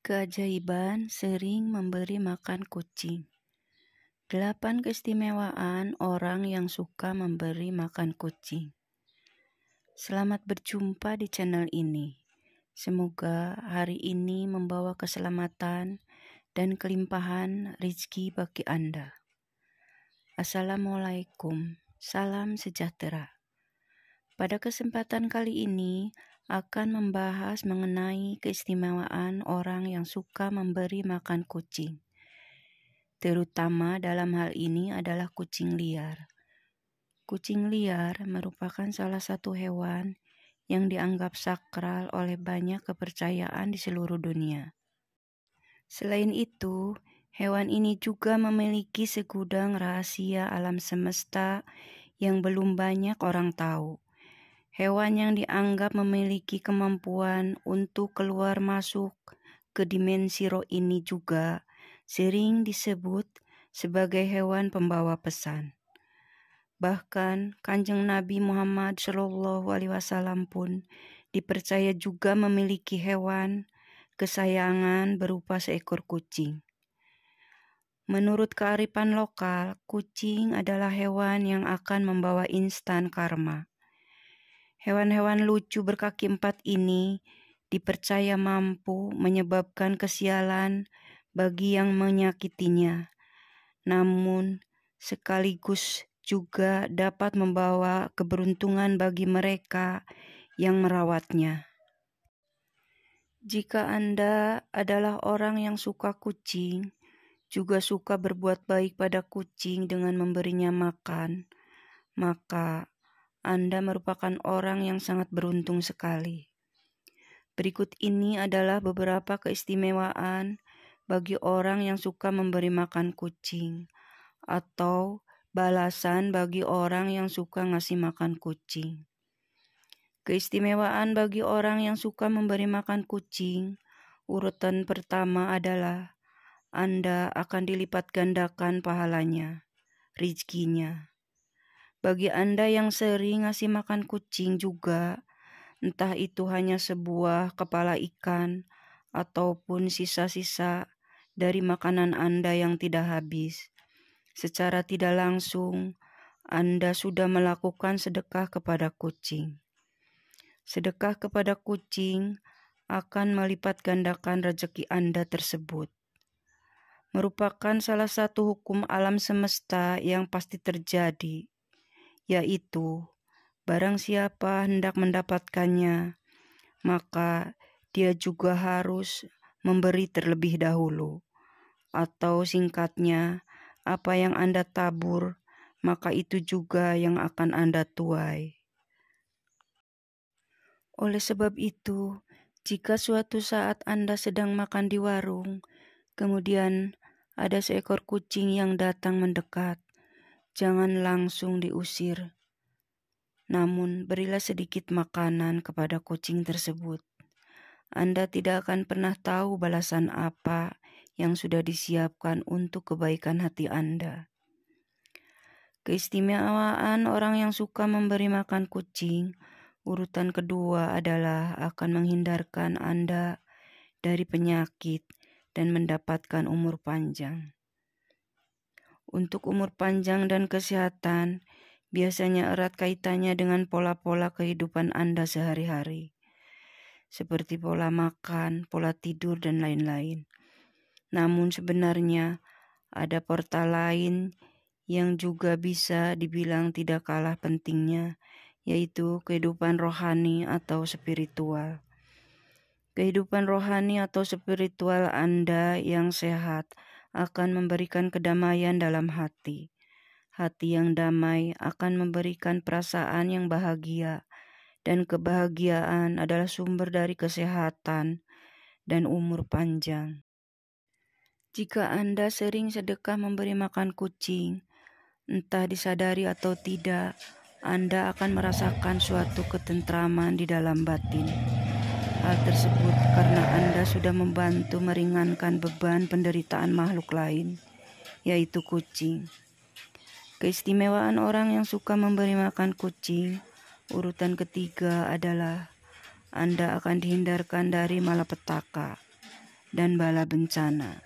Keajaiban sering memberi makan kucing. 8 keistimewaan orang yang suka memberi makan kucing. Selamat berjumpa di channel ini. Semoga hari ini membawa keselamatan dan kelimpahan rezeki bagi Anda. Assalamualaikum, salam sejahtera. Pada kesempatan kali ini akan membahas mengenai keistimewaan orang yang suka memberi makan kucing. Terutama dalam hal ini adalah kucing liar. Kucing liar merupakan salah satu hewan yang dianggap sakral oleh banyak kepercayaan di seluruh dunia. Selain itu, hewan ini juga memiliki segudang rahasia alam semesta yang belum banyak orang tahu. Hewan yang dianggap memiliki kemampuan untuk keluar masuk ke dimensi roh ini juga sering disebut sebagai hewan pembawa pesan. Bahkan Kanjeng Nabi Muhammad SAW pun dipercaya juga memiliki hewan kesayangan berupa seekor kucing. Menurut kearifan lokal, kucing adalah hewan yang akan membawa instan karma. Hewan-hewan lucu berkaki 4 ini dipercaya mampu menyebabkan kesialan bagi yang menyakitinya, namun sekaligus juga dapat membawa keberuntungan bagi mereka yang merawatnya. Jika Anda adalah orang yang suka kucing, juga suka berbuat baik pada kucing dengan memberinya makan, maka Anda merupakan orang yang sangat beruntung sekali. Berikut ini adalah beberapa keistimewaan bagi orang yang suka memberi makan kucing, atau balasan bagi orang yang suka ngasih makan kucing. Keistimewaan bagi orang yang suka memberi makan kucing, urutan pertama adalah Anda akan dilipat gandakan pahalanya, rezekinya. Bagi Anda yang sering ngasih makan kucing juga, entah itu hanya sebuah kepala ikan ataupun sisa-sisa dari makanan Anda yang tidak habis, secara tidak langsung Anda sudah melakukan sedekah kepada kucing. Sedekah kepada kucing akan melipat gandakan rezeki Anda tersebut. Merupakan salah satu hukum alam semesta yang pasti terjadi, yaitu barang siapa hendak mendapatkannya, maka dia juga harus memberi terlebih dahulu. Atau singkatnya, apa yang Anda tabur, maka itu juga yang akan Anda tuai. Oleh sebab itu, jika suatu saat Anda sedang makan di warung, kemudian ada seekor kucing yang datang mendekat, jangan langsung diusir. Namun berilah sedikit makanan kepada kucing tersebut. Anda tidak akan pernah tahu balasan apa yang sudah disiapkan untuk kebaikan hati Anda. Keistimewaan orang yang suka memberi makan kucing, urutan kedua adalah akan menghindarkan Anda dari penyakit dan mendapatkan umur panjang. Untuk umur panjang dan kesehatan, biasanya erat kaitannya dengan pola-pola kehidupan Anda sehari-hari, seperti pola makan, pola tidur, dan lain-lain. Namun sebenarnya ada portal lain yang juga bisa dibilang tidak kalah pentingnya, yaitu kehidupan rohani atau spiritual. Kehidupan rohani atau spiritual Anda yang sehat akan memberikan kedamaian dalam hati. Hati yang damai akan memberikan perasaan yang bahagia, dan kebahagiaan adalah sumber dari kesehatan dan umur panjang. Jika Anda sering sedekah memberi makan kucing, entah disadari atau tidak, Anda akan merasakan suatu ketentraman di dalam batin. Hal tersebut karena Anda sudah membantu meringankan beban penderitaan makhluk lain, yaitu kucing. Keistimewaan orang yang suka memberi makan kucing, urutan ketiga adalah Anda akan dihindarkan dari malapetaka, dan bala bencana.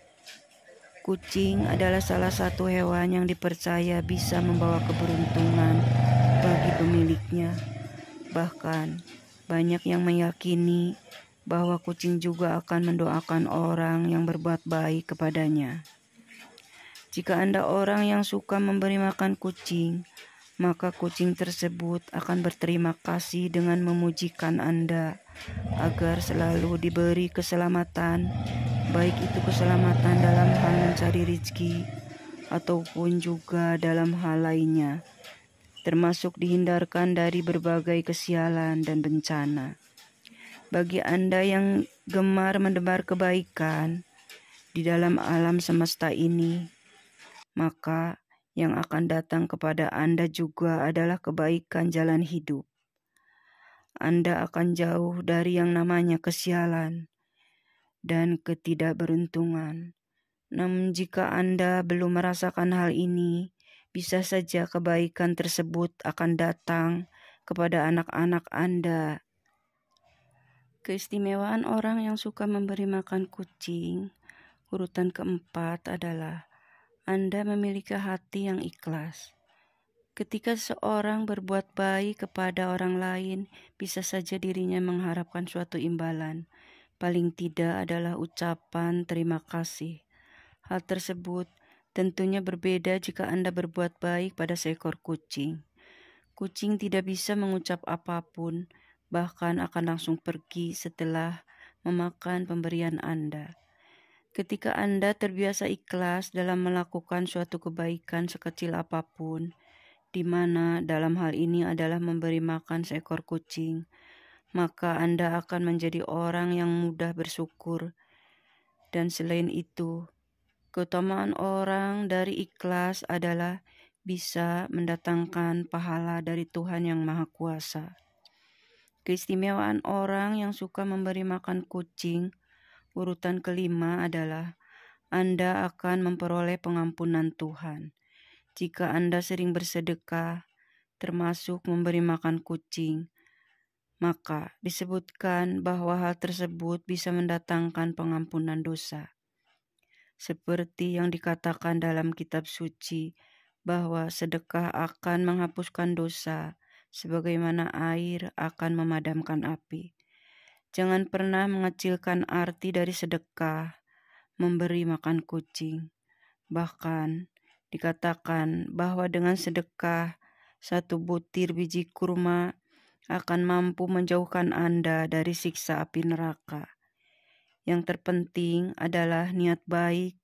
Kucing adalah salah satu hewan yang dipercaya bisa membawa keberuntungan bagi pemiliknya. Bahkan, banyak yang meyakini bahwa kucing juga akan mendoakan orang yang berbuat baik kepadanya. Jika Anda orang yang suka memberi makan kucing, maka kucing tersebut akan berterima kasih dengan memujikan Anda agar selalu diberi keselamatan, baik itu keselamatan dalam hal mencari rezeki ataupun juga dalam hal lainnya, termasuk dihindarkan dari berbagai kesialan dan bencana. Bagi Anda yang gemar menebar kebaikan di dalam alam semesta ini, maka yang akan datang kepada Anda juga adalah kebaikan jalan hidup. Anda akan jauh dari yang namanya kesialan dan ketidakberuntungan. Namun jika Anda belum merasakan hal ini, bisa saja kebaikan tersebut akan datang kepada anak-anak Anda. Keistimewaan orang yang suka memberi makan kucing, urutan keempat adalah Anda memiliki hati yang ikhlas. Ketika seorang berbuat baik kepada orang lain, bisa saja dirinya mengharapkan suatu imbalan. Paling tidak adalah ucapan terima kasih. Hal tersebut tentunya berbeda jika Anda berbuat baik pada seekor kucing. Kucing tidak bisa mengucap apapun, bahkan akan langsung pergi setelah memakan pemberian Anda. Ketika Anda terbiasa ikhlas dalam melakukan suatu kebaikan sekecil apapun, di mana dalam hal ini adalah memberi makan seekor kucing, maka Anda akan menjadi orang yang mudah bersyukur. Dan selain itu, keutamaan orang dari ikhlas adalah bisa mendatangkan pahala dari Tuhan Yang Maha Kuasa. Keistimewaan orang yang suka memberi makan kucing, urutan kelima adalah Anda akan memperoleh pengampunan Tuhan. Jika Anda sering bersedekah, termasuk memberi makan kucing, maka disebutkan bahwa hal tersebut bisa mendatangkan pengampunan dosa. Seperti yang dikatakan dalam kitab suci, bahwa sedekah akan menghapuskan dosa, sebagaimana air akan memadamkan api. Jangan pernah mengecilkan arti dari sedekah, memberi makan kucing. Bahkan, dikatakan bahwa dengan sedekah, 1 butir biji kurma akan mampu menjauhkan Anda dari siksa api neraka. Yang terpenting adalah niat baik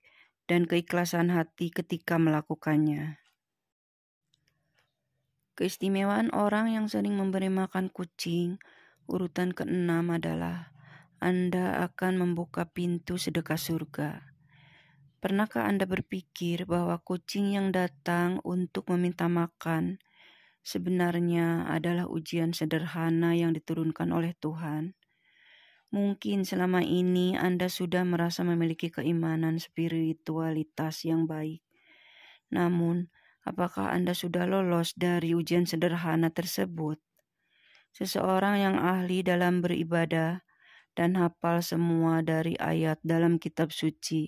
dan keikhlasan hati ketika melakukannya. Keistimewaan orang yang sering memberi makan kucing, urutan keenam adalah Anda akan membuka pintu sedekah surga. Pernahkah Anda berpikir bahwa kucing yang datang untuk meminta makan sebenarnya adalah ujian sederhana yang diturunkan oleh Tuhan? Mungkin selama ini Anda sudah merasa memiliki keimanan spiritualitas yang baik. Namun, apakah Anda sudah lolos dari ujian sederhana tersebut? Seseorang yang ahli dalam beribadah dan hafal semua dari ayat dalam kitab suci,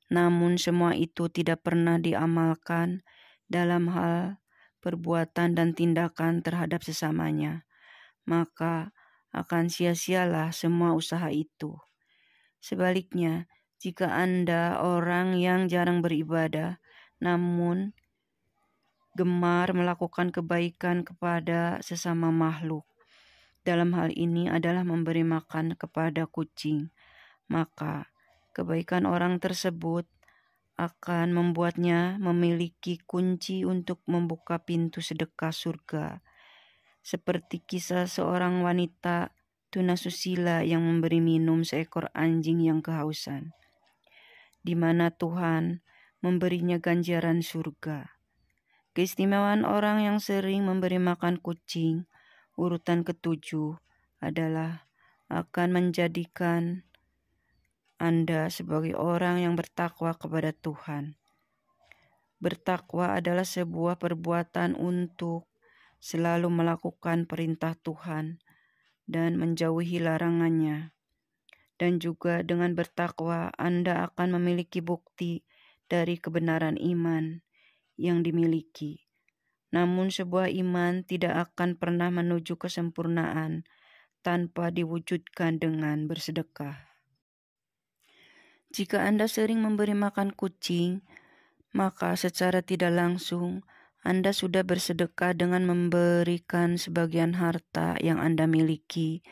namun semua itu tidak pernah diamalkan dalam hal perbuatan dan tindakan terhadap sesamanya, maka akan sia-sialah semua usaha itu. Sebaliknya, jika Anda orang yang jarang beribadah, namun gemar melakukan kebaikan kepada sesama makhluk, dalam hal ini adalah memberi makan kepada kucing, maka kebaikan orang tersebut akan membuatnya memiliki kunci untuk membuka pintu sedekah surga. Seperti kisah seorang wanita tunasusila yang memberi minum seekor anjing yang kehausan, di mana Tuhan memberinya ganjaran surga. Keistimewaan orang yang sering memberi makan kucing, urutan ketujuh adalah akan menjadikan Anda sebagai orang yang bertakwa kepada Tuhan. Bertakwa adalah sebuah perbuatan untuk selalu melakukan perintah Tuhan dan menjauhi larangannya. dan juga dengan bertakwa Anda akan memiliki bukti dari kebenaran iman yang dimiliki. Namun sebuah iman tidak akan pernah menuju kesempurnaan tanpa diwujudkan dengan bersedekah. Jika Anda sering memberi makan kucing, maka secara tidak langsung Anda sudah bersedekah dengan memberikan sebagian harta yang Anda miliki.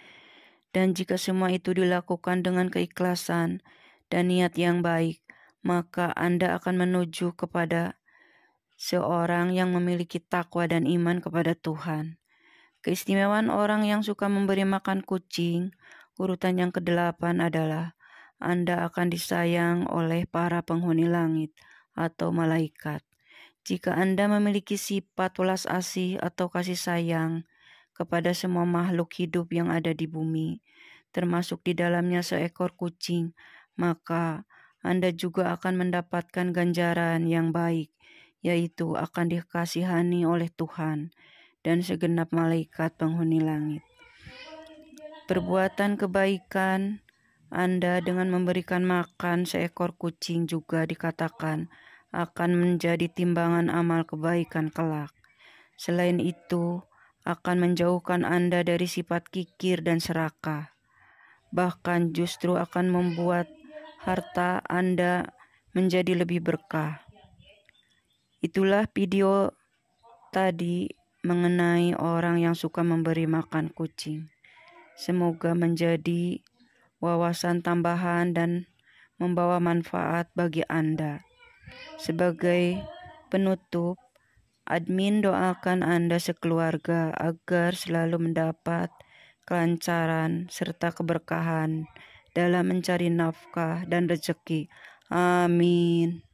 Dan jika semua itu dilakukan dengan keikhlasan dan niat yang baik, maka Anda akan menuju kepada seorang yang memiliki takwa dan iman kepada Tuhan. Keistimewaan orang yang suka memberi makan kucing, urutan yang ke-8 adalah Anda akan disayang oleh para penghuni langit atau malaikat. Jika Anda memiliki sifat welas asih atau kasih sayang kepada semua makhluk hidup yang ada di bumi, termasuk di dalamnya seekor kucing, maka Anda juga akan mendapatkan ganjaran yang baik, yaitu akan dikasihani oleh Tuhan dan segenap malaikat penghuni langit. Perbuatan kebaikan Anda dengan memberikan makan seekor kucing juga dikatakan akan menjadi timbangan amal kebaikan kelak. Selain itu, akan menjauhkan Anda dari sifat kikir dan serakah. Bahkan justru akan membuat harta Anda menjadi lebih berkah. Itulah video tadi mengenai orang yang suka memberi makan kucing. Semoga menjadi wawasan tambahan dan membawa manfaat bagi Anda. Sebagai penutup, admin doakan Anda sekeluarga agar selalu mendapat kelancaran serta keberkahan dalam mencari nafkah dan rezeki. Amin.